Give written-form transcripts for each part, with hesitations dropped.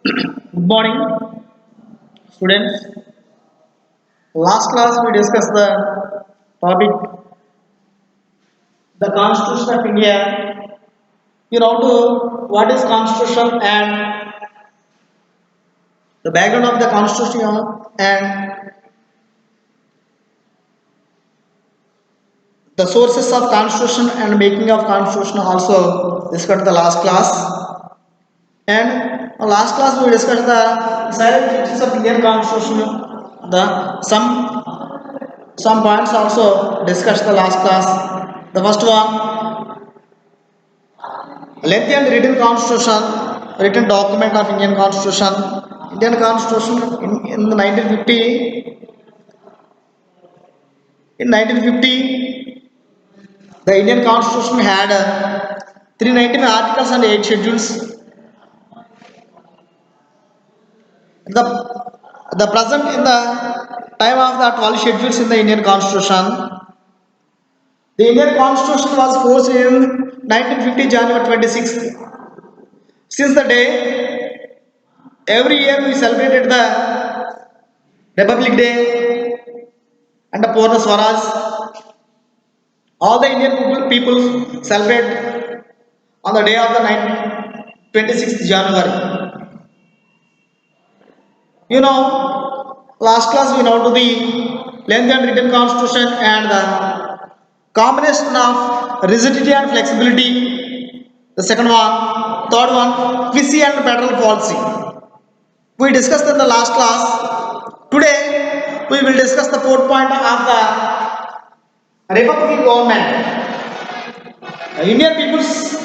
Good morning, students. Last class we discussed the topic the Constitution of India. You know to what is Constitution and the background of the Constitution and the sources of Constitution and making of Constitution also discussed the last class. And last class we discussed the silent features of Indian Constitution. The some points also discussed the last class. The first one, lengthy and written constitution, written document of Indian Constitution. Indian Constitution in the 1950, in 1950, the Indian Constitution had 319 articles and 8 schedules. The, the present in the time of the 12 schedules in the Indian Constitution. The Indian Constitution was forced in 1950 January 26th. Since the day, every year we celebrated the Republic Day and the Purna Swaraj. All the Indian people celebrate on the day of the 26th January. You know, last class we know to the lengthy and written constitution and the combination of rigidity and flexibility. The second one, third one, quasi and federal policy. We discussed in the last class. Today we will discuss the fourth point of the Republican government. Indian peoples,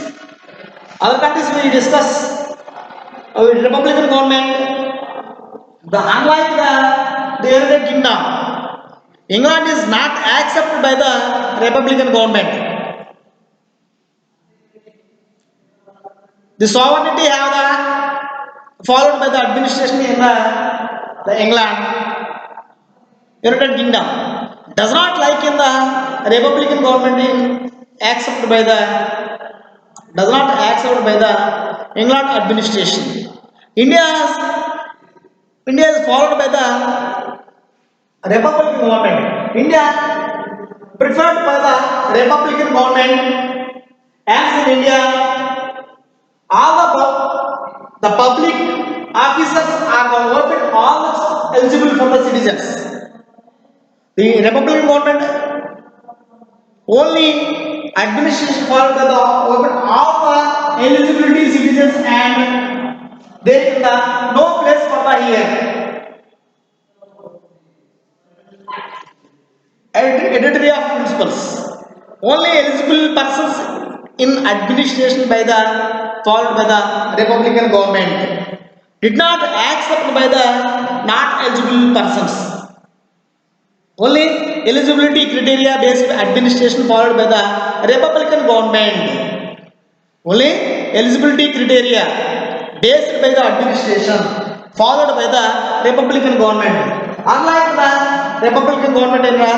other countries we discuss Republican government. The unlike the United Kingdom, England is not accepted by the Republican government. The sovereignty have the followed by the administration in the England, United Kingdom does not like in the Republican government in accepted by the does not accepted by the England administration. India is followed by the Republican government. India preferred by the Republican government. As in India, all the public officers are open all eligible for the citizens. The Republican government only administration followed by the open all the eligibility citizens and there is no place for the here. Editorial of principles. Only eligible persons in administration by the followed by the Republican government did not accept by the not eligible persons. Only eligibility criteria based administration followed by the Republican government. Only eligibility criteria based by the administration followed by the Republican government. Unlike the Republican government in the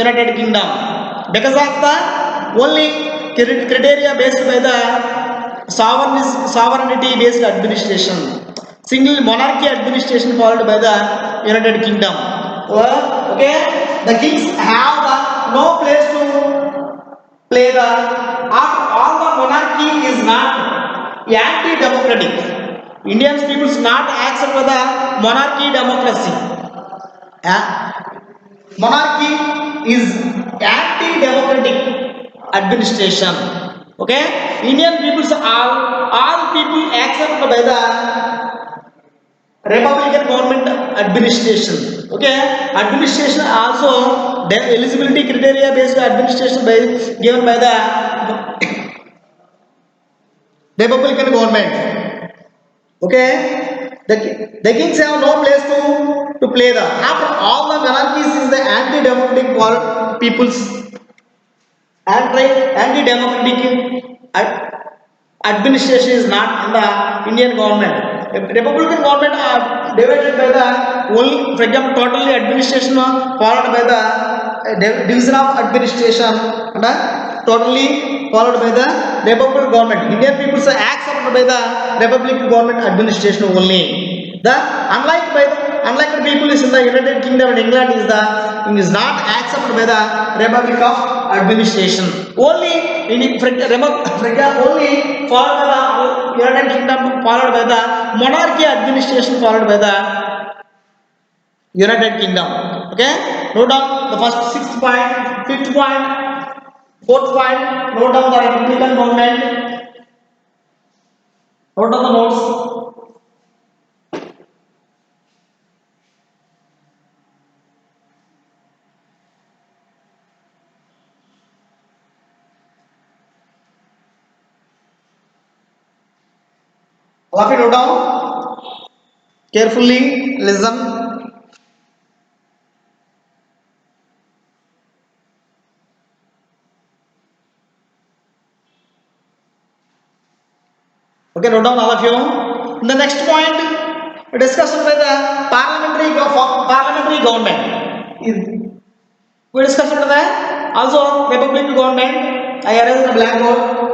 United Kingdom, because of the only criteria based by the sovereignty based administration, single monarchy administration followed by the United Kingdom. Okay, the kings have no place to play the after all the monarchy is not anti-democratic. Indian people not accept the monarchy democracy. Monarchy is anti-democratic administration. Okay, Indian peoples are all people accept by the Republican government administration. Okay, administration also the eligibility criteria based administration given by the Republican government. Okay, the kings have no place to play the after all the monarchies is the anti-democratic peoples anti-democratic administration is not in the Indian government. Republican government are divided by the only, for example, totally administration followed by the division of administration and totally followed by the republic government. Indian people are accepted by the republic government administration only. The unlike the people is in the United Kingdom and England is not accepted by the republic of administration. Only only followed by the United Kingdom, followed by the monarchy administration, followed by the United Kingdom. Okay, note down the first sixth point, fifth point, fourth point. Note down the republican government. Note down the notes. All of you note down. Carefully listen. Okay, note down all of you. The next point, discussion by the parliamentary government. We discussed under that. Also, republic government. I arranged the blackboard.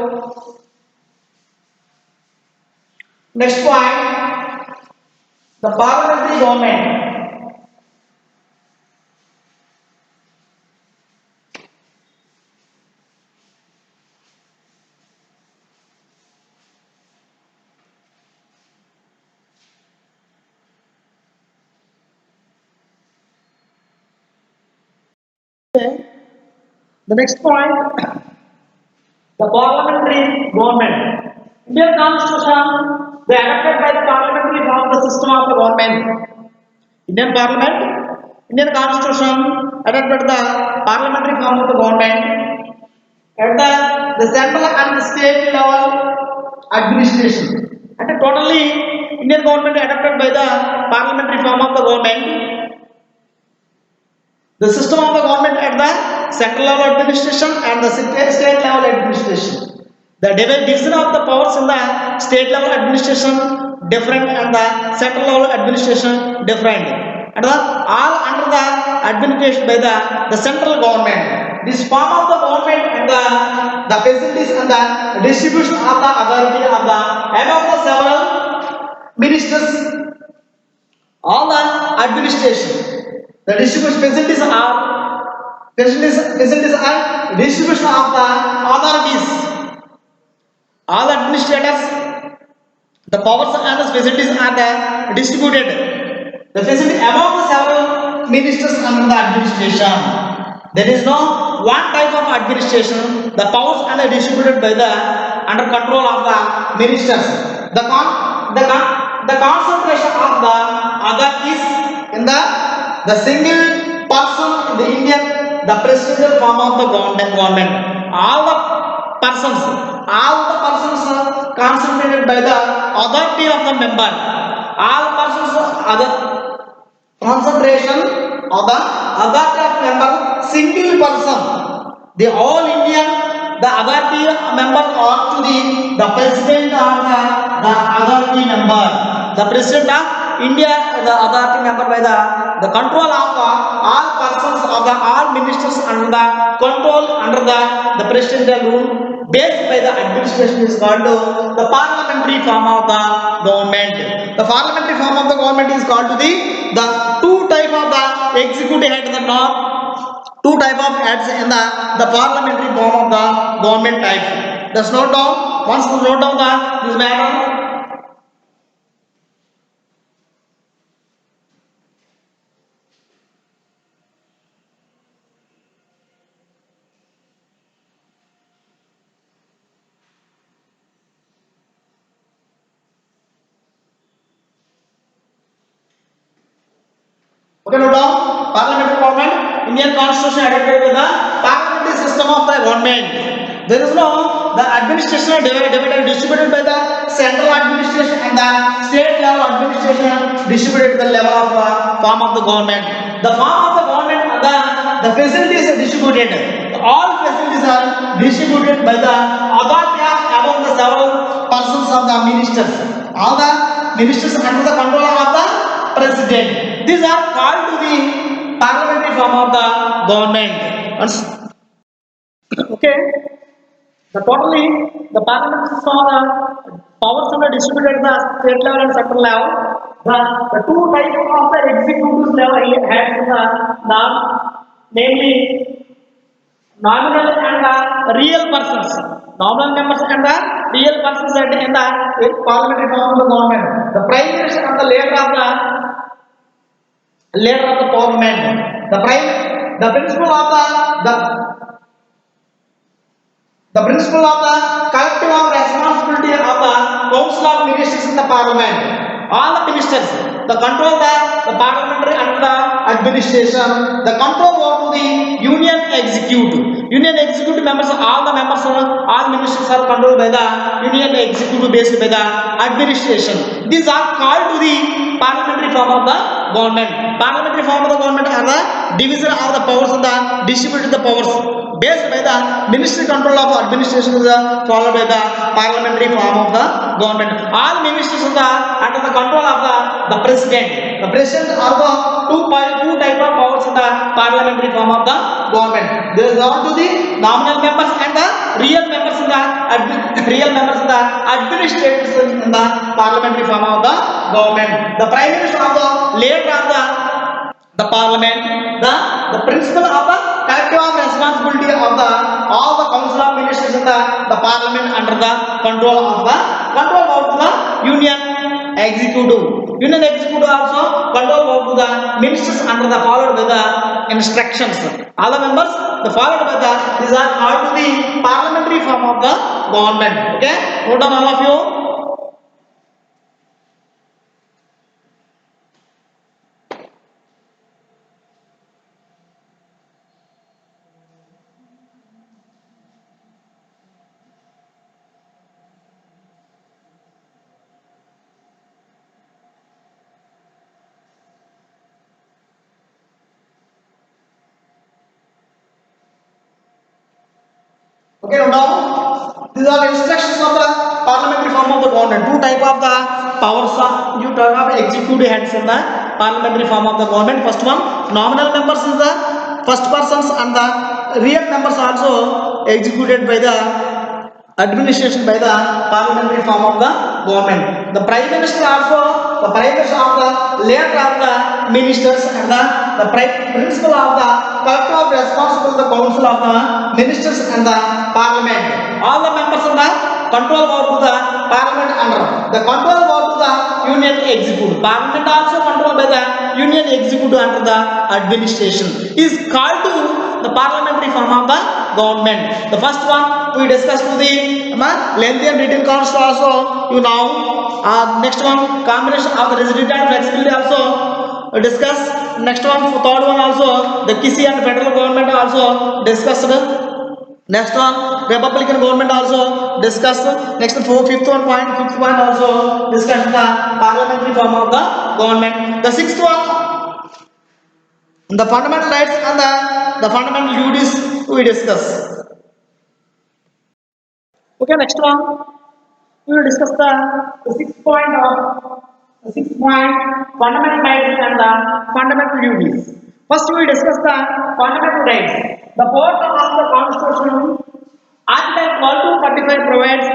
Next point, the parliamentary government. Okay. The next point, the parliamentary government. Indian constitution, they adopted by the parliamentary form the system of the government. Indian parliament, Indian constitution adopted the parliamentary form of the government at the central and the state level administration. And totally Indian government adopted by the parliamentary form of the government. The system of the government at the central level administration and the state level administration. The division of the powers in the state level administration different and the central level administration different. And all under the administration by the central government. This form of the government and the facilities and the distribution of the authority of the among the several ministers, all the administration. The distribution facilities are distribution of the authorities. All administrators, the powers and the facilities are distributed. The facility among the several ministers under the administration. There is no one type of administration. The powers are distributed by the under control of the ministers. The concentration of the authorities in the single person in the Indian, the presidential form of the government. All the persons are concentrated by the authority of the member. All persons are the concentration of the authority of member, single person. The all Indian, the authority member are to the president or the authority member. The president of India, the authority member by the control of all persons of the all ministers under the control under the presidential rule based by the administration is called the parliamentary form of the government. The parliamentary form of the government is called to the two type of the executive head in the north, two type of heads in the parliamentary form of the government type. Let's note down. Once you note down this matter. Okay, note down. Parliamentary government. Indian constitution adopted with the parliamentary system of the government. There is no the administration divided distributed by the central administration and the state level administration distributed at the level of form of the government. The form of the government the facilities are distributed. All facilities are distributed by the authority of among the several persons of the ministers. All the ministers under the control of the president. These are called to the parliamentary form of the government. Okay. The totally the parliament saw the powers are distributed at the state level and central level. The two types of the executives level heads in the namely nominal and the real persons. Nominal members and the real persons that in the parliamentary form of the government. The prime minister and the leader of the parliament. The principle of the principle of the collective of responsibility of the council of ministers in the parliament. All the ministers, the control the parliamentary and the administration, the control over the union executive. Union executive members, all the members, all ministers are controlled by the union executive based by the administration. These are called to the parliamentary form of the government. Parliamentary form of the government are the division of the powers and the distributed the powers based by the ministry control of administration is followed by the parliamentary form of the government. All ministers are under the control of the president. The president are the two type of powers in the parliamentary form of the government. There is also the nominal members and the real members in the administrators in the parliamentary form of the government. The prime minister of the leader of the parliament, the principle of the collective of responsibility of the all the council of ministers in the parliament under the control of the union executive. Union executive also control over the ministers under the followed by the instructions. All the members the followed by the these are called to the parliamentary form of the government. Okay, note down all of you. Okay, now these are instructions of the parliamentary form of the government. Two type of the powers of you talk of executive heads in the parliamentary form of the government. First one, nominal members is the first persons and the real members also executed by the administration by the parliamentary form of the government. The prime minister also the prime minister of the leader of the ministers and the principle of the collective of responsible the council of the ministers and the parliament. All the members of the control over the parliament under the control over the union executive. Parliament also controlled by the union executive under the administration is called to the parliamentary form of the government. The first one we discussed to the lengthy and written constitution also you now. Next one combination of the rigidity and flexibility also discuss. Next one third one also the Kisi and federal government also discussed. Next one republican government also discussed. Next fifth one also discussed the parliamentary form of the government. The sixth one the fundamental rights and the fundamental duties we discuss. Okay, next one we will discuss the sixth point fundamental rights and the fundamental duties. First we will discuss the fundamental rights. The part of the constitution article 1245 provides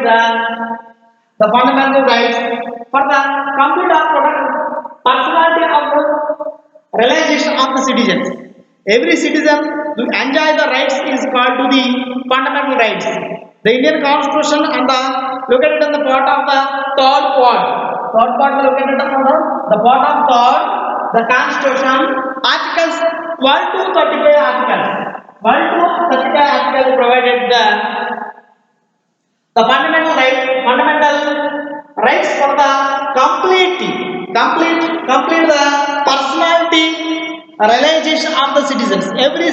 the fundamental rights for the complete of personality of the realization of the citizens. Every citizen to enjoy the rights is called to the fundamental rights. The Indian Constitution and the located in the part of the third part. Third part is located on the part of third. The Constitution articles 1 to 35 articles. 1 to 35 articles provided the fundamental rights for the complete the personality realization of the citizens. Every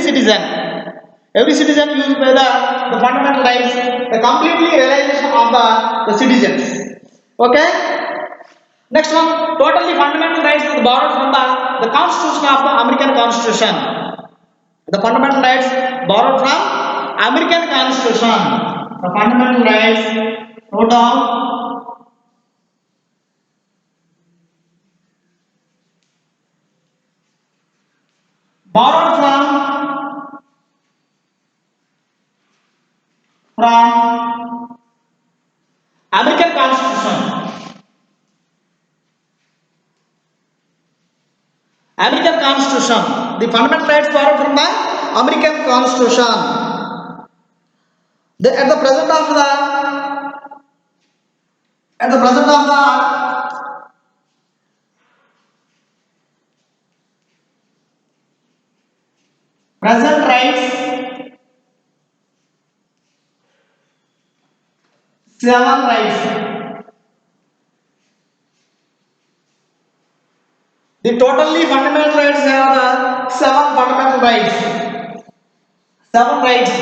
citizen used by the fundamental rights, the completely realization of the citizens. Okay. Next one, totally fundamental rights is borrowed from the Constitution of the American Constitution. The fundamental rights borrowed from American Constitution. The fundamental rights, wrote down. Borrowed from Constitution. The fundamental rights borrowed from the American Constitution. At the present of the present rights, seven rights. The totally fundamental rights have the seven fundamental rights. Seven rights: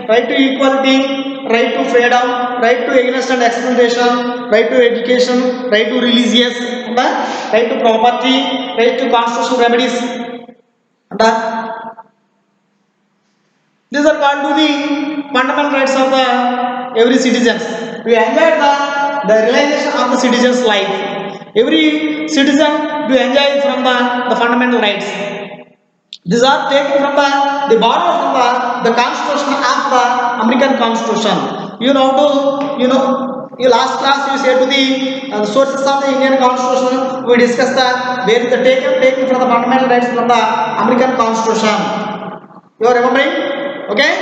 right to equality, right to freedom, right to against and exploitation, right to education, right to religious, and right to property, right to constitutional remedies. And these are called to the fundamental rights of the every citizens. We enjoy the realization of the citizens' life. Every citizen to enjoy from the fundamental rights. These are taken from the borrow from the Constitution of the American Constitution. You last class you said to the sources of the Indian Constitution. We discussed where is the taken from the fundamental rights from the American Constitution. You are remembering? Okay?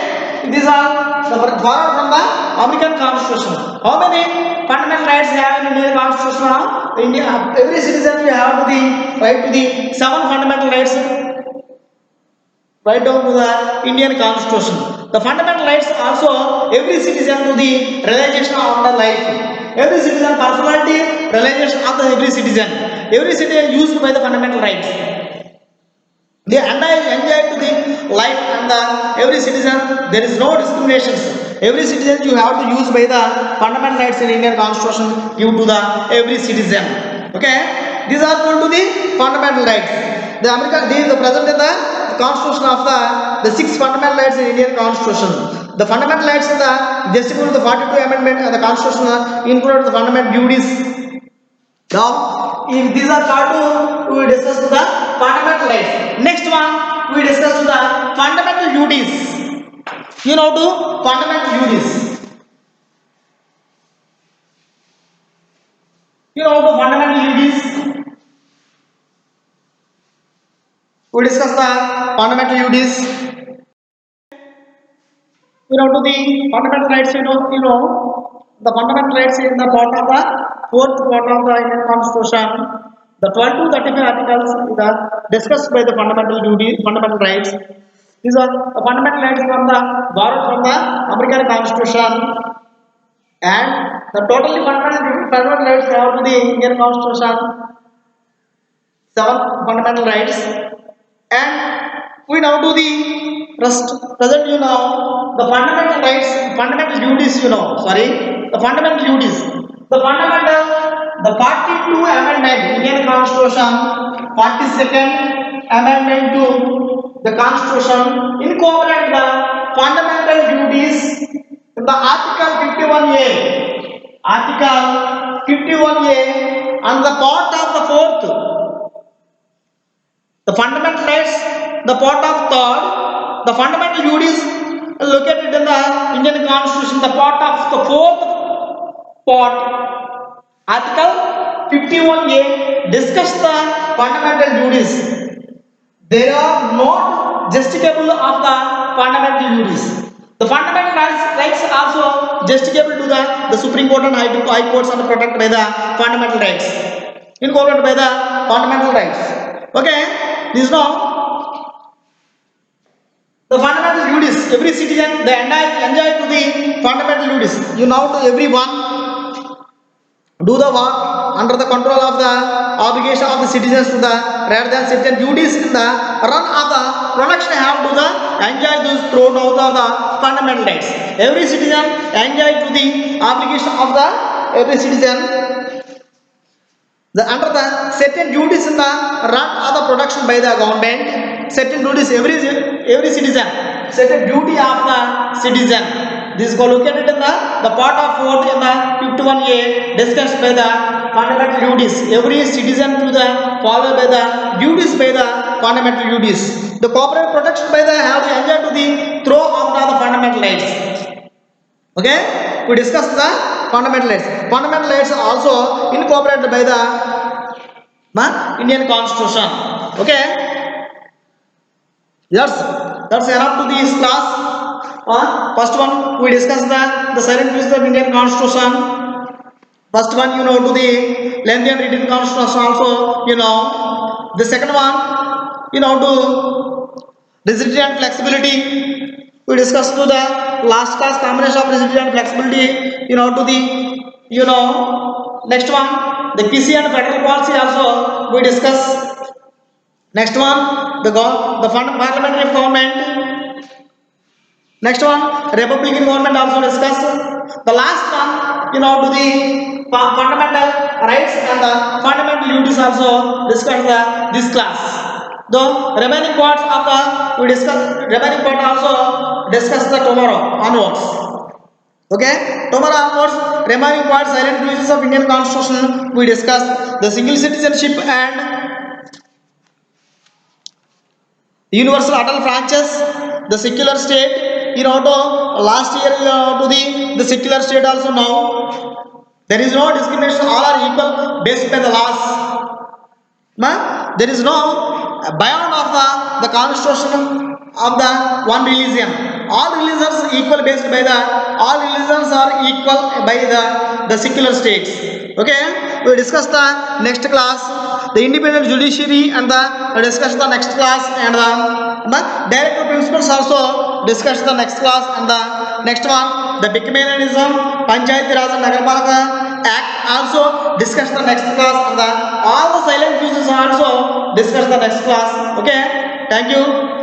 These are borrowed from the American Constitution. How many fundamental rights have in Indian Constitution? Every citizen will have the right to the seven fundamental rights. Right down to the Indian Constitution. The fundamental rights also every citizen to the realization of the life. Every citizen personality realization of the every citizen. Every citizen used by the fundamental rights. They enjoy to the life and the every citizen there is no discriminations. Every citizen you have to use by the fundamental rights in Indian Constitution give to the every citizen. Okay, these are called to the fundamental rights. The present in the Constitution of the six fundamental rights in Indian Constitution. The fundamental rights in the justified the 42 Amendment and the Constitution included the fundamental duties. Now, if these are called we discuss the fundamental rights. Next one, we discuss the fundamental duties. You know to fundamental duties. You know the fundamental duties. We discuss the fundamental duties. You know to the fundamental rights. The fundamental rights in the part of the fourth part of the Indian Constitution. The 12 to 35 articles are discussed by the fundamental rights. These are the fundamental rights from the borrowed from the American Constitution, and the totally fundamental rights have to the Indian Constitution. Seven fundamental rights, and we now do the present. The fundamental rights, fundamental duties. The fundamental duties. The 42 Amendment Indian Constitution, 42nd Amendment to the Constitution incorporate the fundamental duties in the Article 51A. Article 51A and the part of the fourth. The fundamental rights, the part of third, the fundamental duties located in the Indian Constitution, the part of the fourth part. Article 51A discuss the fundamental duties. They are not justicable of the fundamental duties. The fundamental rights also justicable to the Supreme Court and High Courts are protected by the fundamental rights. Incorporated by the fundamental rights. Okay, this is now the fundamental duties. Every citizen they enjoy to the fundamental duties. You know to everyone do the work under the control of the obligation of the citizens to the rather than certain duties in the run of the production have to the enjoy those thrown out of the fundamental rights. Every citizen enjoy to the obligation of the every citizen under the certain duties in the run of the production by the government. Certain duties every citizen, certain duty of the citizen. This is located in the part of 4th in the 51A discussed by the fundamental duties. Every citizen to the followed by the duties by the fundamental duties. The corporate protection by the have to enjoy to the throw of the fundamental rights. Okay, we discussed the fundamental rights. Fundamental rights are also incorporated by the Indian Constitution. Okay. Yes, that's enough to this class. First one we discuss the silent features of Indian Constitution. First one you know to the lengthy and written Constitution also you know. The second one you know to rigidity and flexibility. We discuss to the last class combination of rigidity and flexibility you know to the you know. Next one the PC and federal policy also we discuss. Next one the fund parliamentary government. Next one republican government also discuss. The last one you know to the fundamental rights and the fundamental duties also discuss this class. The remaining parts of the we discuss remaining part also discuss the tomorrow onwards. Okay, tomorrow onwards remaining parts silent uses of Indian Constitution we discuss the single citizenship and universal adult franchise, the secular state. You know, to last year to the secular state also now there is no discrimination. All are equal based by the laws. There is no beyond of the constitution of the one religion. All religions equal based by the all religions are equal by the secular states. Okay, we discuss the next class the independent judiciary and the discuss the next class and the directive principles also discuss the next class and the next one the bicameralism panchayati raj and nagarpalika act also discuss the next class and the all the silent uses also discuss the next class. Okay, thank you.